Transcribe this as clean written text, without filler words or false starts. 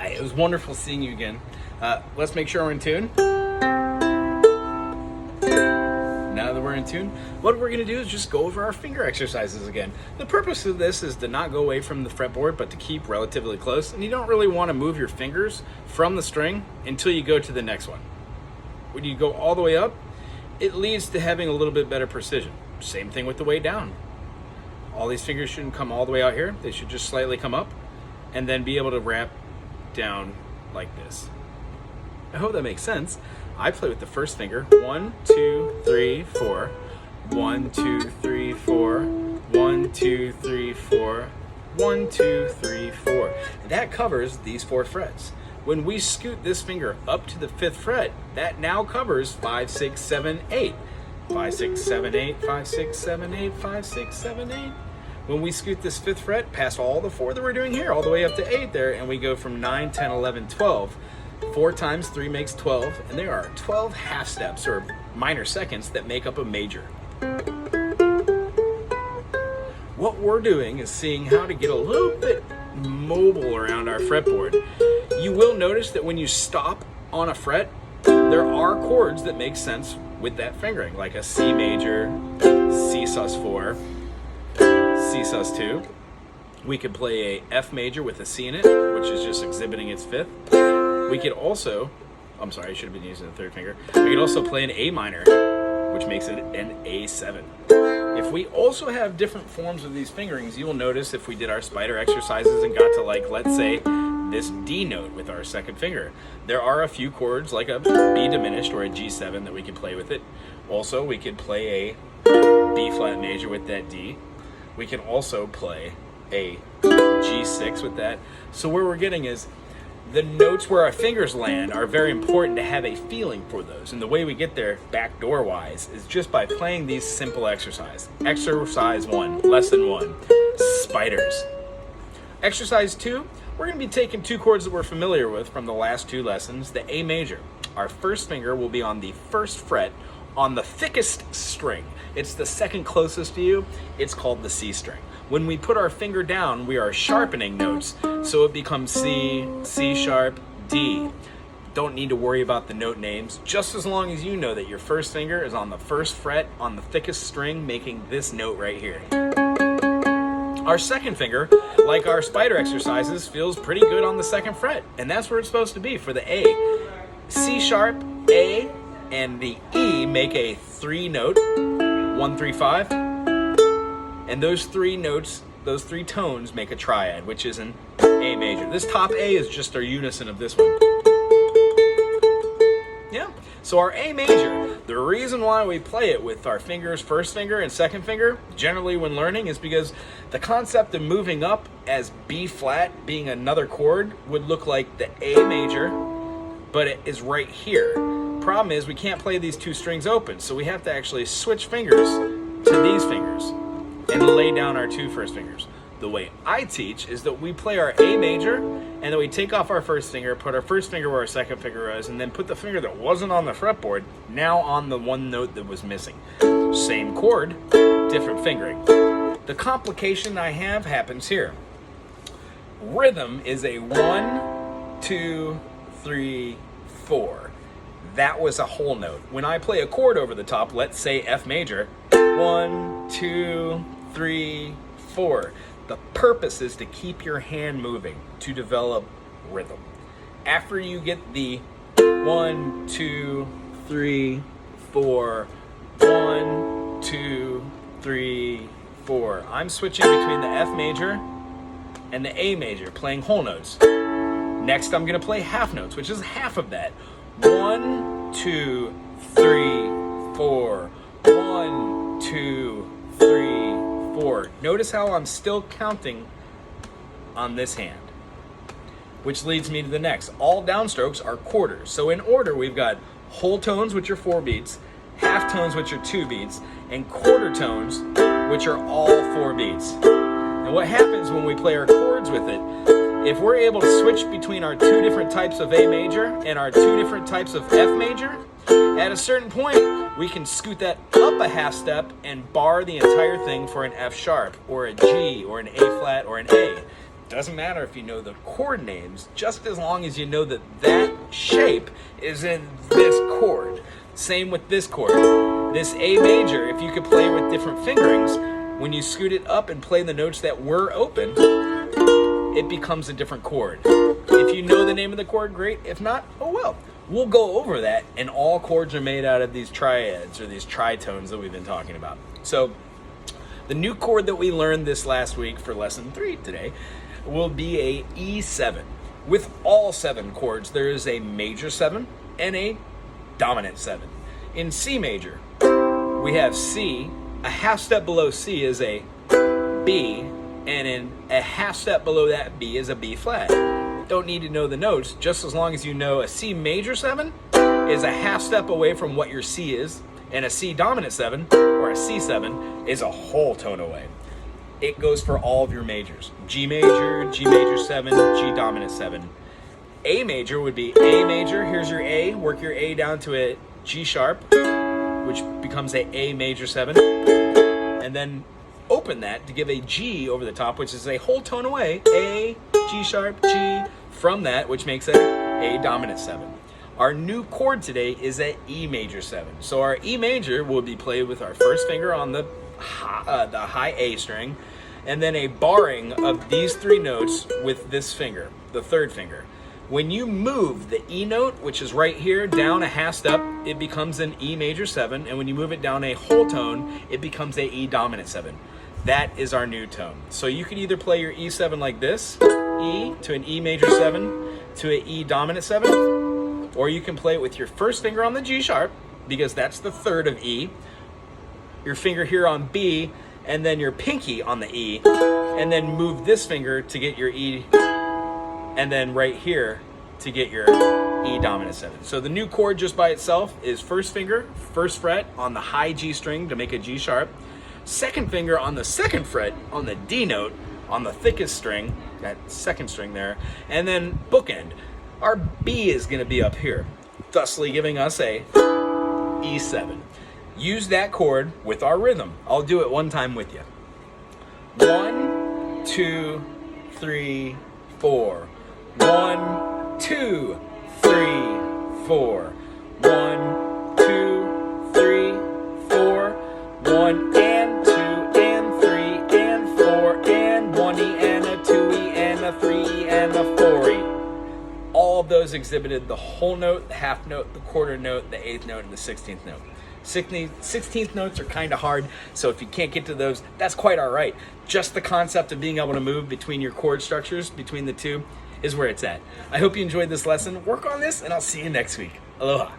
Hi, it was wonderful seeing you again. Let's make sure we're in tune. Now that we're in tune, what we're going to do is just go over our finger exercises again. The purpose of this is to not go away from the fretboard, but to keep relatively close. And you don't really want to move your fingers from the string until you go to the next one. When you go all the way up, it leads to having a little bit better precision. Same thing with the way down. All these fingers shouldn't come all the way out here. They should just slightly come up and then be able to wrap down like this. I hope that makes sense. I play with the first finger. 1, 2, 3, 4. 1, 2, 3, 4. 1, 2, 3, 4. 1, 2, 3, 4. That covers these 4 frets. When we scoot this finger up to the 5th fret, that now covers 5, 6, 7, 8. 5, 6, 7, 8, 5, 6, 7, 8, 5, 6, 7, 8. When we scoot this 5th fret past all the 4 that we're doing here, all the way up to 8 there, and we go from 9, 10, 11, 12. 4 times 3 makes 12, and there are 12 half steps, or minor seconds, that make up a major. What we're doing is seeing how to get a little bit mobile around our fretboard. You will notice that when you stop on a fret, there are chords that make sense with that fingering, like a C major, C sus4, C sus2. We could play a F major with a C in it, which is just exhibiting its 5th. We could also, I'm sorry, I should have been using the 3rd finger. We could also play an A minor, which makes it an A7. If we also have different forms of these fingerings, you will notice if we did our spider exercises and got to, like, let's say, this D note with our 2nd finger. There are a few chords, like a B diminished or a G7, that we could play with it. Also, we could play a B flat major with that D. We can also play a G6 with that. So where we're getting is the notes where our fingers land are very important to have a feeling for those. And the way we get there, backdoor wise, is just by playing these simple exercises. Exercise 1, lesson 1, spiders. Exercise 2, we're going to be taking 2 chords that we're familiar with from the last 2 lessons. The A major. Our first finger will be on the 1st fret on the thickest string. It's the 2nd closest to you. It's called the C string. When we put our finger down, we are sharpening notes, so it becomes C, C sharp, D. Don't need to worry about the note names, just as long as you know that your first finger is on the 1st fret on the thickest string, making this note right here. Our 2nd finger, like our spider exercises, feels pretty good on the 2nd fret, and that's where it's supposed to be for the A. C sharp, A, and the E make a 3 note, 1, 3, 5. And those 3 notes, those 3 tones make a triad, which is an A major. This top A is just our unison of this one. Yeah, so our A major, the reason why we play it with our fingers, 1st finger and 2nd finger, generally when learning, is because the concept of moving up as B flat being another chord would look like the A major, but it is right here. Problem is we can't play these 2 strings open, so we have to actually switch fingers to these fingers and lay down our 2 first fingers. The way I teach is that we play our A major, and then we take off our 1st finger, put our 1st finger where our 2nd finger is, and then put the finger that wasn't on the fretboard now on the one note that was missing. Same chord, different fingering. The complication I have happens here. Rhythm is a 1, 2, 3, 4. That was a whole note. When I play a chord over the top, let's say F major, 1, 2, 3, 4. The purpose is to keep your hand moving, to develop rhythm. After you get the 1, 2, 3, 4, 1, 2, 3, 4. I'm switching between the F major and the A major, playing whole notes. Next, I'm going to play half notes, which is half of that. 1, 2, 3, 4. 1, 2, 3, 4. Notice how I'm still counting on this hand. Which leads me to the next. All downstrokes are quarters. So in order, we've got whole tones, which are 4 beats, half tones, which are 2 beats, and quarter tones, which are all 4 beats. And what happens when we play our chords with it, if we're able to switch between our 2 different types of A major and our 2 different types of F major, at a certain point, we can scoot that up a half step and bar the entire thing for an F sharp, or a G, or an A flat, or an A. Doesn't matter if you know the chord names, just as long as you know that that shape is in this chord. Same with this chord. This A major, if you could play with different fingerings, when you scoot it up and play the notes that were open, it becomes a different chord. If you know the name of the chord, great. If not, oh well. We'll go over that, and all chords are made out of these triads or these tritones that we've been talking about. So the new chord that we learned this last week for lesson 3 today will be a E7. With all 7 chords, there is a major 7 and a dominant 7. In C major, we have C. A half step below C is a B, and in a half step below that B is a B flat. Don't need to know the notes, just as long as you know a C major 7 is a half step away from what your C is, and a C dominant 7 or a C7 is a whole tone away. It goes for all of your majors. G major 7, G dominant 7. A major would be A major, here's your A, work your A down to a G sharp, which becomes a major 7, and then open that to give a G over the top, which is a whole tone away, A, G sharp, G, from that, which makes a dominant 7. Our new chord today is a E major 7. So our E major will be played with our first finger on the high A string, and then a barring of these 3 notes with this finger, the third finger. When you move the E note, which is right here, down a half step, it becomes an E major 7, and when you move it down a whole tone, it becomes a E dominant 7. That is our new tone. So you can either play your E7 like this, E to an E major 7 to an E dominant 7, or you can play it with your first finger on the G sharp, because that's the third of E, your finger here on B, and then your pinky on the E, and then move this finger to get your E, and then right here to get your E dominant 7. So the new chord just by itself is first finger, first fret on the high G string to make a G sharp, second finger on the second fret on the D note on the thickest string, that second string there, and then bookend. Our B is going to be up here, thusly giving us a E7. Use that chord with our rhythm. I'll do it one time with you. 1, 2, 3, 4. 1, 2, 3, 4. 1, 2, 3, 4. 1 and 2 and 3 and 4 and 1 E and a 2 E and a 3 E and a 4 E. All of those exhibited the whole note, the half note, the quarter note, the 8th note, and the 16th note. 16th notes are kind of hard, so if you can't get to those, that's quite all right. Just the concept of being able to move between your chord structures, between the two, is where it's at. I hope you enjoyed this lesson. Work on this, and I'll see you next week. Aloha.